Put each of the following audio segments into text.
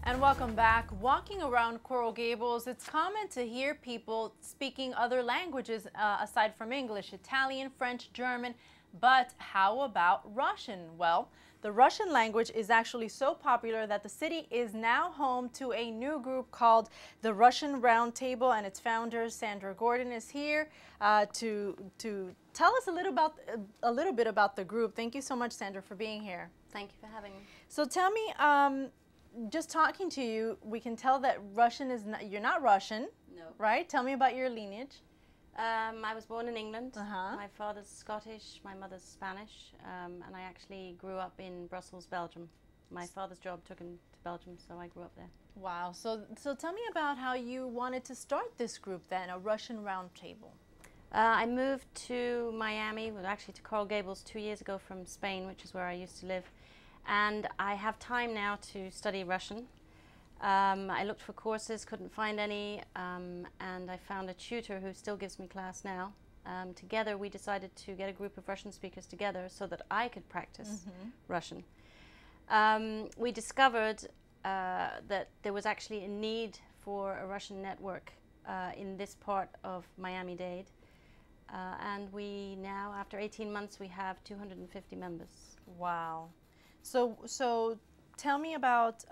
And welcome back. Walking around Coral Gables, it's common to hear people speaking other languages aside from English, Italian, French, German. But how about Russian? Well, the Russian language is actually so popular that the city is now home to a new group called the Russian Roundtable, and its founder, Sandra Gordon, is here to tell us a little bit about the group. Thank you so much, Sandra, for being here. Thank you for having me. So tell me, just talking to you, we can tell that Russian is not, you're not Russian. No. Right? Tell me about your lineage. I was born in England. Uh-huh. My father's Scottish, my mother's Spanish, and I actually grew up in Brussels, Belgium. My father's job took him to Belgium, so I grew up there. Wow. So tell me about how you wanted to start this group then, a Russian Roundtable. I moved to Miami, well actually to Coral Gables 2 years ago from Spain, which is where I used to live. And I have time now to study Russian. I looked for courses, couldn't find any, and I found a tutor who still gives me class now. Together we decided to get a group of Russian speakers together so that I could practice Russian. We discovered that there was actually a need for a Russian network in this part of Miami-Dade. And we now, after 18 months, we have 250 members. Wow. So tell me about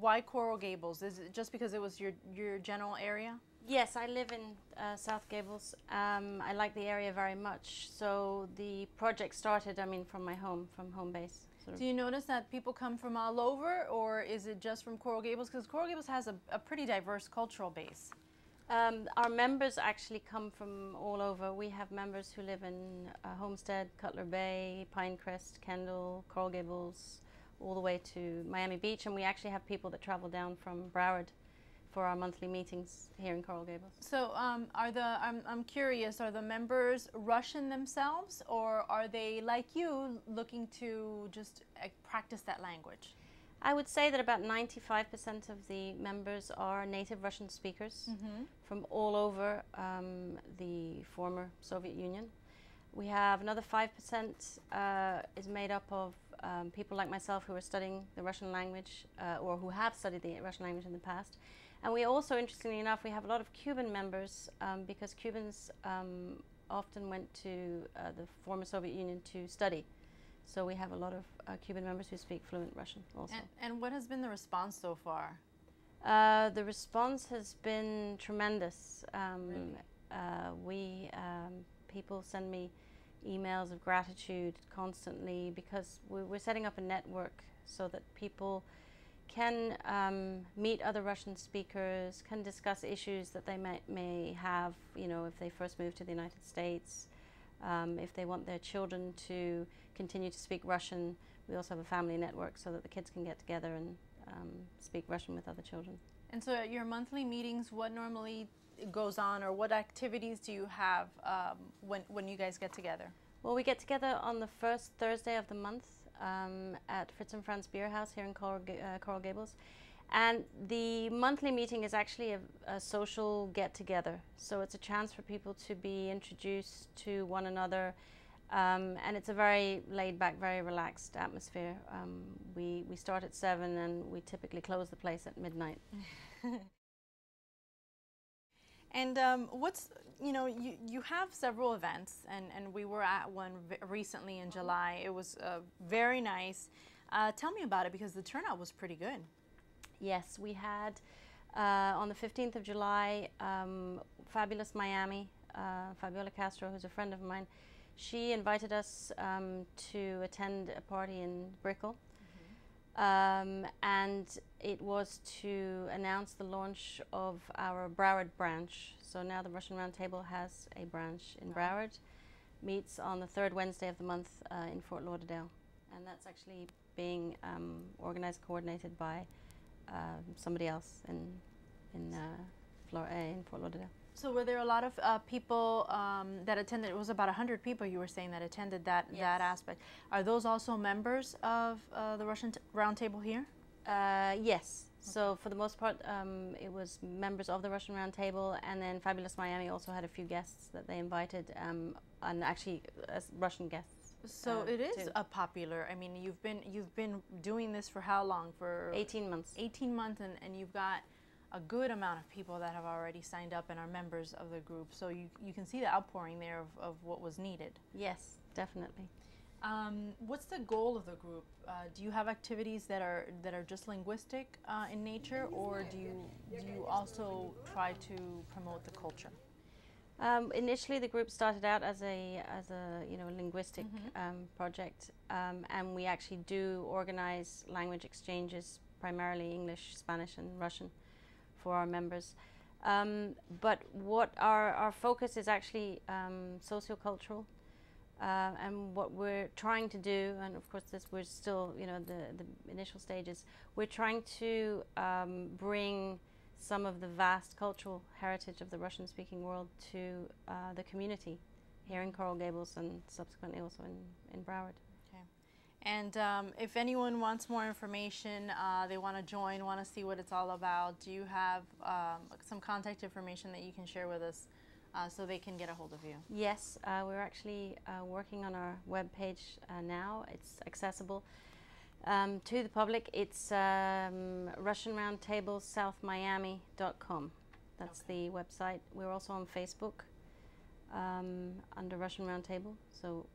why Coral Gables. Is it just because it was your general area? Yes, I live in South Gables. I like the area very much. So the project started, from my home, from home base. Do you notice that people come from all over, or is it just from Coral Gables? Because Coral Gables has a pretty diverse cultural base. Our members actually come from all over. We have members who live in Homestead, Cutler Bay, Pinecrest, Kendall, Coral Gables, all the way to Miami Beach, and we actually have people that travel down from Broward for our monthly meetings here in Coral Gables. So I'm curious, are the members Russian themselves, or are they like you looking to just practice that language? I would say that about 95% of the members are native Russian speakers from all over the former Soviet Union. We have another 5% is made up of people like myself who are studying the Russian language or who have studied the Russian language in the past. And we also, interestingly enough, we have a lot of Cuban members because Cubans often went to the former Soviet Union to study. So we have a lot of Cuban members who speak fluent Russian also. And what has been the response so far? The response has been tremendous. Really? People send me emails of gratitude constantly because we're setting up a network so that people can meet other Russian speakers, can discuss issues that they may have, if they first move to the United States. If they want their children to continue to speak Russian, we also have a family network so that the kids can get together and speak Russian with other children. And so at your monthly meetings, what normally goes on, or what activities do you have when you guys get together? Well, we get together on the first Thursday of the month at Fritz and Franz Beer House here in Coral Gables. And the monthly meeting is actually a social get-together. So it's a chance for people to be introduced to one another. And it's a very laid-back, very relaxed atmosphere. We start at 7 and we typically close the place at midnight. And you have several events, and we were at one recently in July. It was very nice. Tell me about it, because the turnout was pretty good. Yes, we had on the 15th of July, Fabulous Miami, Fabiola Castro, who's a friend of mine, she invited us to attend a party in Brickell. And it was to announce the launch of our Broward branch. So now the Russian Roundtable has a branch in Broward, meets on the third Wednesday of the month in Fort Lauderdale. And that's actually being organized, coordinated by somebody else in Fort Lauderdale. So were there a lot of people that attended? It was about 100 people, you were saying, that attended that aspect. Are those also members of the Russian Roundtable here? Yes. Okay. So for the most part, it was members of the Russian Roundtable, and then Fabulous Miami also had a few guests that they invited, and actually Russian guests. So it is a popular. I mean, you've been doing this for how long? For 18 months. 18 months, and you've got a good amount of people that have already signed up and are members of the group. So you can see the outpouring there of what was needed. Yes, definitely. What's the goal of the group? Do you have activities that are just linguistic in nature, or do you also try to promote the culture? Initially, the group started out as a linguistic project, and we actually do organize language exchanges, primarily English, Spanish, and Russian, for our members. But what our focus is actually sociocultural, and what we're trying to do, and of course we're still the initial stages. We're trying to bring some of the vast cultural heritage of the Russian-speaking world to the community here in Coral Gables and subsequently also in Broward. Okay. And if anyone wants more information, they want to join, want to see what it's all about, do you have some contact information that you can share with us so they can get a hold of you? Yes, we're actually working on our webpage now. It's accessible to the public. It's RussianRoundtableSouthMiami.com. That's the website. We're also on Facebook under Russian Roundtable. So,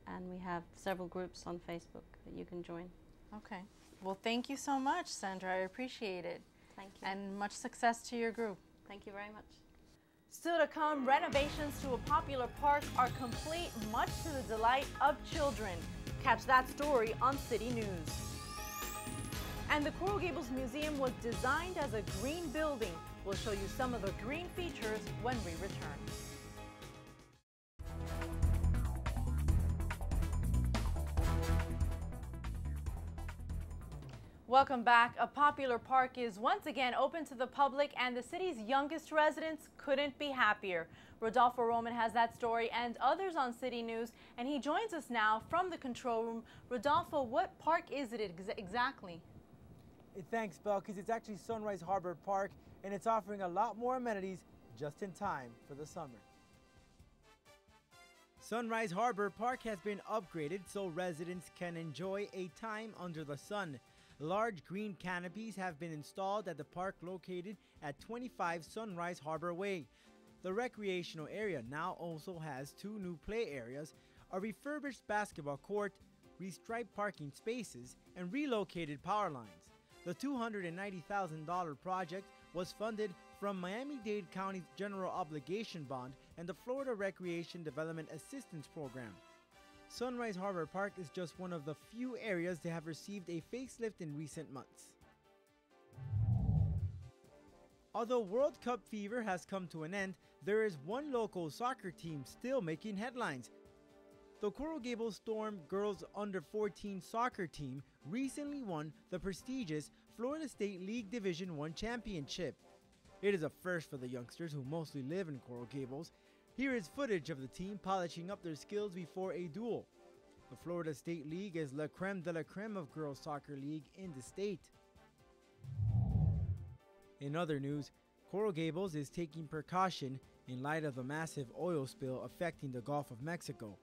and we have several groups on Facebook that you can join. Okay. Well, thank you so much, Sandra. I appreciate it. Thank you. And much success to your group. Thank you very much. Still to come, renovations to a popular park are complete, much to the delight of children. Catch that story on City News. And the Coral Gables Museum was designed as a green building. We'll show you some of the green features when we return. Welcome back. A popular park is once again open to the public, and the city's youngest residents couldn't be happier. Rodolfo Roman has that story and others on City News, and he joins us now from the control room. Rodolfo, what park is it exactly? Thanks, Belkis. It's actually Sunrise Harbor Park, and it's offering a lot more amenities just in time for the summer. Sunrise Harbor Park has been upgraded so residents can enjoy a time under the sun. Large green canopies have been installed at the park located at 25 Sunrise Harbor Way. The recreational area now also has 2 new play areas, a refurbished basketball court, restriped parking spaces, and relocated power lines. The $290,000 project was funded from Miami-Dade County's General Obligation Bond and the Florida Recreation Development Assistance Program. Sunrise Harbor Park is just one of the few areas that have received a facelift in recent months. Although World Cup fever has come to an end, there is one local soccer team still making headlines. The Coral Gables Storm girls under-14 soccer team recently won the prestigious Florida State League Division I championship. It is a first for the youngsters who mostly live in Coral Gables. Here is footage of the team polishing up their skills before a duel. The Florida State League is la creme de la creme of girls soccer league in the state. In other news, Coral Gables is taking precaution in light of the massive oil spill affecting the Gulf of Mexico.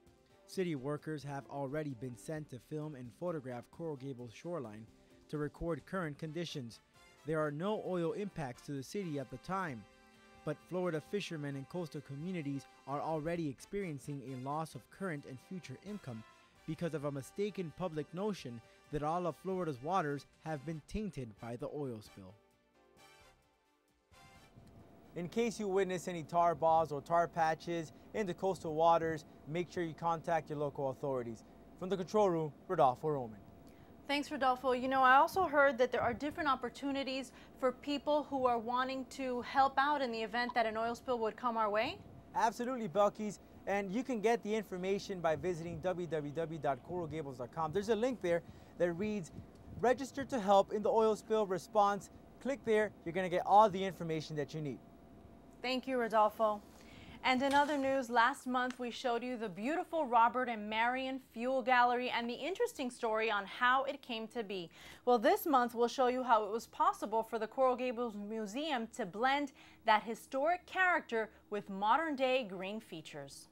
City workers have already been sent to film and photograph Coral Gables shoreline to record current conditions. There are no oil impacts to the city at the time, but Florida fishermen and coastal communities are already experiencing a loss of current and future income because of a mistaken public notion that all of Florida's waters have been tainted by the oil spill. In case you witness any tar balls or tar patches in the coastal waters, make sure you contact your local authorities. From the control room, Rodolfo Roman. Thanks, Rodolfo. You know, I also heard that there are different opportunities for people who are wanting to help out in the event that an oil spill would come our way. Absolutely, Belkis. And you can get the information by visiting www.coralgables.com. There's a link there that reads, register to help in the oil spill response. Click there. You're going to get all the information that you need. Thank you, Rodolfo. And in other news, last month we showed you the beautiful Robert and Marion Fuel Gallery and the interesting story on how it came to be. Well, this month we'll show you how it was possible for the Coral Gables Museum to blend that historic character with modern-day green features.